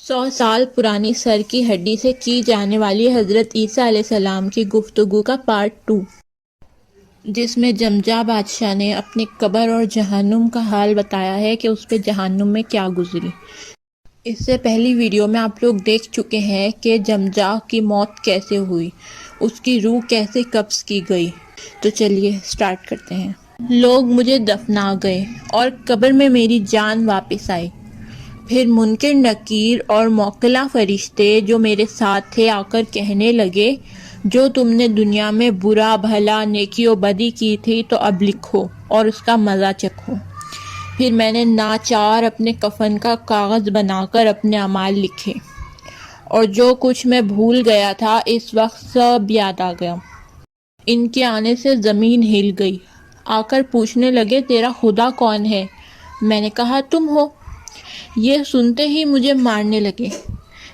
100 سال پرانی سر کی ہڈی سے کی جانے والی حضرت عیسیٰ علیہ السلام کی گفتگو کا پارٹ 2، جس میں جمجا بادشاہ نے اپنی قبر اور جہنم کا حال بتایا ہے کہ اس پہ جہنم میں کیا گزری۔ اس سے پہلی ویڈیو میں آپ لوگ دیکھ چکے ہیں کہ جمجا کی موت کیسے ہوئی، اس کی روح کیسے قبض کی گئی۔ تو چلیے سٹارٹ کرتے ہیں۔ لوگ مجھے دفنا گئے اور قبر میں میری جان واپس آئی۔ پھر منکر نکیر اور موکلہ فرشتے جو میرے ساتھ تھے آ کر کہنے لگے، جو تم نے دنیا میں برا بھلا نیکی و بدی کی تھی تو اب لکھو اور اس کا مزہ چکھو۔ پھر میں نے ناچار اپنے کفن کا کاغذ بنا کر اپنے اعمال لکھے، اور جو کچھ میں بھول گیا تھا اس وقت سب یاد آ گیا۔ ان کے آنے سے زمین ہل گئی۔ آ کر پوچھنے لگے، تیرا خدا کون ہے؟ میں نے کہا، تم ہو۔ یہ سنتے ہی مجھے مارنے لگے۔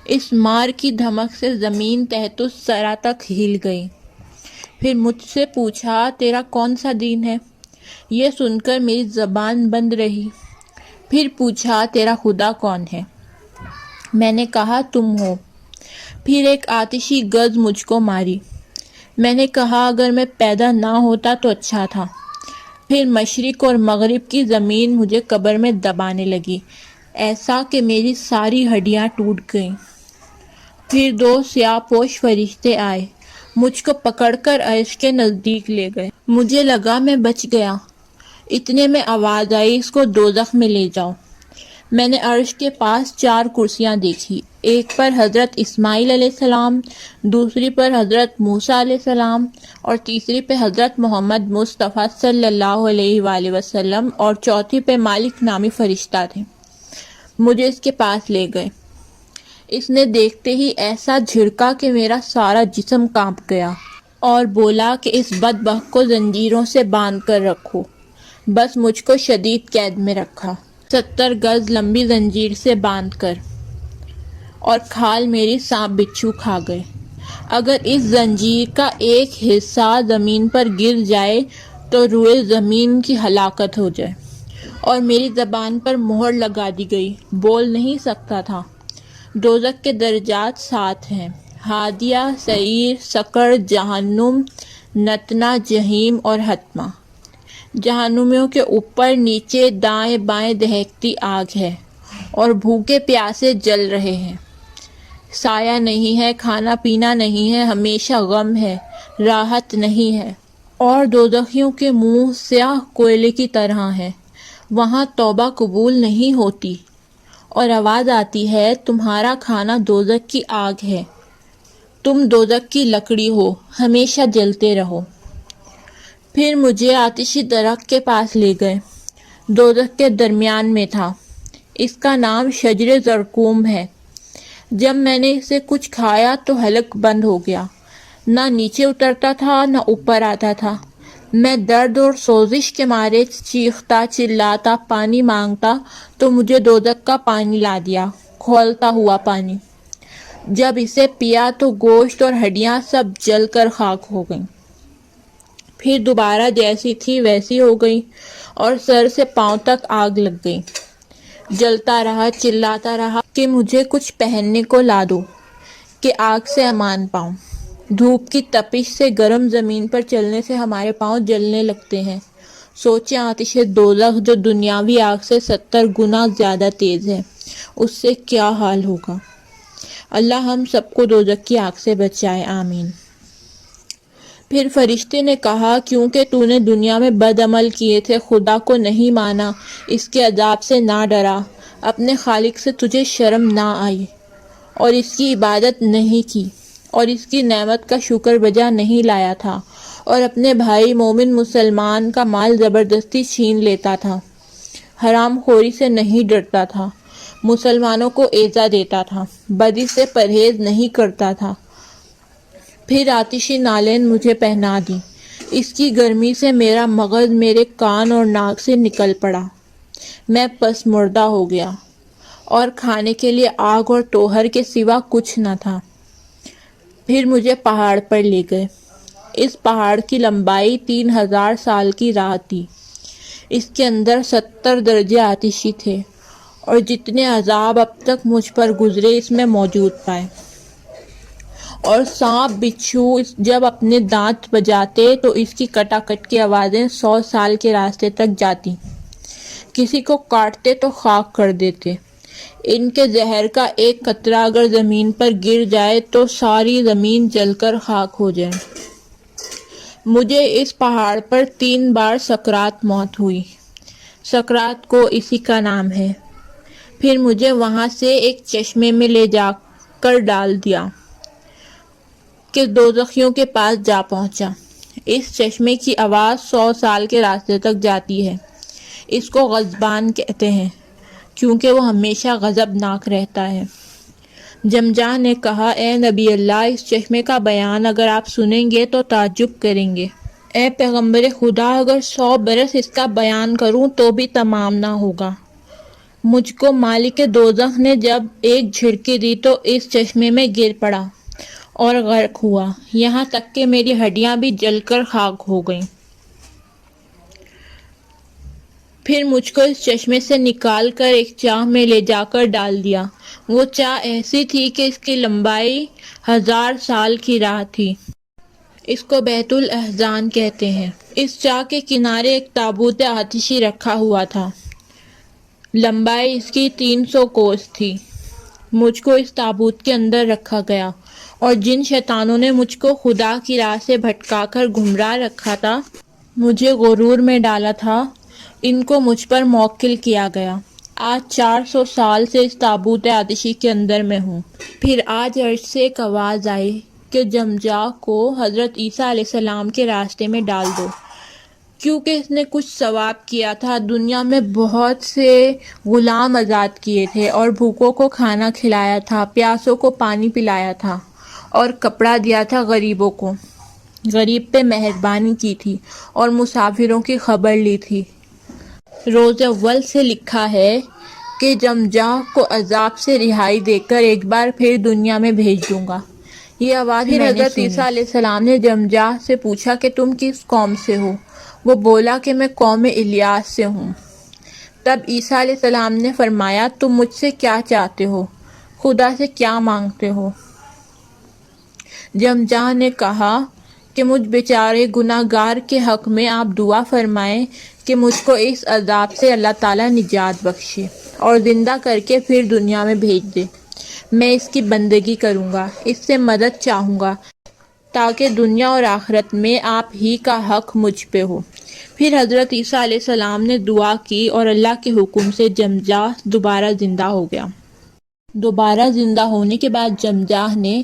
اس مار کی دھمک سے زمین تحت الثری تک ہل گئی۔ پھر مجھ سے پوچھا، تیرا کون سا دین ہے؟ یہ سن کر میری زبان بند رہی۔ پھر پوچھا، تیرا خدا کون ہے؟ میں نے کہا، تم ہو۔ پھر ایک آتشی گز مجھ کو ماری۔ میں نے کہا، اگر میں پیدا نہ ہوتا تو اچھا تھا۔ پھر مشرق اور مغرب کی زمین مجھے قبر میں دبانے لگی، ایسا کہ میری ساری ہڈیاں ٹوٹ گئیں۔ پھر 2 سیاہ پوش فرشتے آئے، مجھ کو پکڑ کر عرش کے نزدیک لے گئے۔ مجھے لگا میں بچ گیا۔ اتنے میں آواز آئی، اس کو دوزخ میں لے جاؤ۔ میں نے عرش کے پاس 4 کرسیاں دیکھی، ایک پر حضرت اسماعیل علیہ السلام، دوسری پر حضرت موسیٰ علیہ السلام، اور تیسری پہ حضرت محمد مصطفیٰ صلی اللہ علیہ وآلہ وسلم، اور چوتھی پہ مالک نامی فرشتہ تھے۔ مجھے اس کے پاس لے گئے۔ اس نے دیکھتے ہی ایسا جھڑکا کہ میرا سارا جسم کانپ گیا، اور بولا کہ اس بدبخت کو زنجیروں سے باندھ کر رکھو۔ بس مجھ کو شدید قید میں رکھا، 70 گز لمبی زنجیر سے باندھ کر، اور کھال میری سانپ بچھو کھا گئے۔ اگر اس زنجیر کا ایک حصہ زمین پر گر جائے تو روئے زمین کی ہلاکت ہو جائے، اور میری زبان پر مہر لگا دی گئی، بول نہیں سکتا تھا۔ دوزخ کے درجات 7 ہیں: ہادیہ، سعیر، سقر، جہنم، نتنا، جہیم اور حطمہ۔ جہنمیوں کے اوپر نیچے دائیں بائیں دہکتی آگ ہے، اور بھوکے پیاسے جل رہے ہیں۔ سایہ نہیں ہے، کھانا پینا نہیں ہے، ہمیشہ غم ہے، راحت نہیں ہے۔ اور دوزخیوں کے منہ سیاہ کوئلے کی طرح ہیں، وہاں توبہ قبول نہیں ہوتی، اور آواز آتی ہے، تمہارا کھانا دوزخ کی آگ ہے، تم دوزخ کی لکڑی ہو، ہمیشہ جلتے رہو۔ پھر مجھے آتشی درخت کے پاس لے گئے، دوزخ کے درمیان میں تھا۔ اس کا نام شجر زرقوم ہے۔ جب میں نے اسے کچھ کھایا تو حلق بند ہو گیا، نہ نیچے اترتا تھا نہ اوپر آتا تھا۔ میں درد اور سوزش کے مارے چیختا چلاتا پانی مانگتا تو مجھے دوزخ کا پانی لا دیا، کھولتا ہوا پانی۔ جب اسے پیا تو گوشت اور ہڈیاں سب جل کر خاک ہو گئیں۔ پھر دوبارہ جیسی تھی ویسی ہو گئی، اور سر سے پاؤں تک آگ لگ گئی۔ جلتا رہا، چلاتا رہا کہ مجھے کچھ پہننے کو لا دو کہ آگ سے امان پاؤں۔ دھوپ کی تپش سے گرم زمین پر چلنے سے ہمارے پاؤں جلنے لگتے ہیں۔ سوچیں آتش دوزخ جو دنیاوی آگ سے 70 گنا زیادہ تیز ہے، اس سے کیا حال ہوگا۔ اللہ ہم سب کو دوزخ کی آگ سے بچائے، آمین۔ پھر فرشتے نے کہا، کیونکہ تو نے دنیا میں بد عمل کیے تھے، خدا کو نہیں مانا، اس کے عذاب سے نہ ڈرا، اپنے خالق سے تجھے شرم نہ آئی، اور اس کی عبادت نہیں کی، اور اس کی نعمت کا شکر بجا نہیں لایا تھا، اور اپنے بھائی مومن مسلمان کا مال زبردستی چھین لیتا تھا، حرام خوری سے نہیں ڈرتا تھا، مسلمانوں کو ایذا دیتا تھا، بدی سے پرہیز نہیں کرتا تھا۔ پھر آتشی نالین مجھے پہنا دی۔ اس کی گرمی سے میرا مغز میرے کان اور ناک سے نکل پڑا۔ میں پس مردہ ہو گیا، اور کھانے کے لیے آگ اور توہر کے سوا کچھ نہ تھا۔ پھر مجھے پہاڑ پر لے گئے۔ اس پہاڑ کی لمبائی 3000 سال کی راہ تھی۔ اس کے اندر 70 درجے آتشی تھے، اور جتنے عذاب اب تک مجھ پر گزرے اس میں موجود پائے۔ اور سانپ بچھو جب اپنے دانت بجاتے تو اس کی کٹاکٹ کی آوازیں 100 سال کے راستے تک جاتی، کسی کو کاٹتے تو خاک کر دیتے۔ ان کے زہر کا ایک قطرہ اگر زمین پر گر جائے تو ساری زمین جل کر خاک ہو جائے۔ مجھے اس پہاڑ پر 3 بار سکرات موت ہوئی، سکرات کو اسی کا نام ہے۔ پھر مجھے وہاں سے ایک چشمے میں لے جا کر ڈال دیا کہ دوزخیوں کے پاس جا پہنچا۔ اس چشمے کی آواز 100 سال کے راستے تک جاتی ہے۔ اس کو غضبان کہتے ہیں کیونکہ وہ ہمیشہ غضبناک رہتا ہے۔ جمجا نے کہا، اے نبی اللہ، اس چشمے کا بیان اگر آپ سنیں گے تو تعجب کریں گے۔ اے پیغمبر خدا، اگر 100 برس اس کا بیان کروں تو بھی تمام نہ ہوگا۔ مجھ کو مالک دوزخ نے جب ایک جھڑکی دی تو اس چشمے میں گر پڑا اور غرق ہوا، یہاں تک کہ میری ہڈیاں بھی جل کر خاک ہو گئیں۔ پھر مجھ کو اس چشمے سے نکال کر ایک چاہ میں لے جا کر ڈال دیا۔ وہ چاہ ایسی تھی کہ اس کی لمبائی 1000 سال کی راہ تھی۔ اس کو بیت الاحزان کہتے ہیں۔ اس چاہ کے کنارے ایک تابوت آتشی رکھا ہوا تھا، لمبائی اس کی 300 کوس تھی۔ مجھ کو اس تابوت کے اندر رکھا گیا، اور جن شیطانوں نے مجھ کو خدا کی راہ سے بھٹکا کر گمراہ رکھا تھا، مجھے غرور میں ڈالا تھا، ان کو مجھ پر موکل کیا گیا۔ آج 400 سال سے اس تابوت آتشی کے اندر میں ہوں۔ پھر آج عرش سے ایک آواز آئی کہ جمجا کو حضرت عیسیٰ علیہ السلام کے راستے میں ڈال دو، کیونکہ اس نے کچھ ثواب کیا تھا، دنیا میں بہت سے غلام آزاد کیے تھے، اور بھوکوں کو کھانا کھلایا تھا، پیاسوں کو پانی پلایا تھا، اور کپڑا دیا تھا غریبوں کو، غریب پہ مہربانی کی تھی، اور مسافروں کی خبر لی تھی۔ روز اول سے لکھا ہے کہ جمجا کو عذاب سے رہائی دے کر ایک بار پھر دنیا میں بھیج دوں گا۔ یہ آواز پھر حضرت عیسیٰ علیہ السلام نے جمجا سے پوچھا کہ تم کس قوم سے ہو؟ وہ بولا کہ میں قوم الیاس سے ہوں۔ تب عیسیٰ علیہ السلام نے فرمایا، تم مجھ سے کیا چاہتے ہو؟ خدا سے کیا مانگتے ہو؟ جمجا نے کہا کہ مجھ بیچارے گناہ گار کے حق میں آپ دعا فرمائیں کہ مجھ کو اس عذاب سے اللہ تعالیٰ نجات بخشے اور زندہ کر کے پھر دنیا میں بھیج دے۔ میں اس کی بندگی کروں گا، اس سے مدد چاہوں گا تاکہ دنیا اور آخرت میں آپ ہی کا حق مجھ پہ ہو۔ پھر حضرت عیسیٰ علیہ السلام نے دعا کی اور اللہ کے حکم سے جمجا دوبارہ زندہ ہو گیا۔ دوبارہ زندہ ہونے کے بعد جمجا نے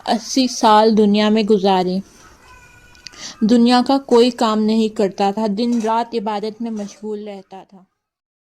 80 سال دنیا میں گزارے۔ دنیا کا کوئی کام نہیں کرتا تھا، دن رات عبادت میں مشغول رہتا تھا۔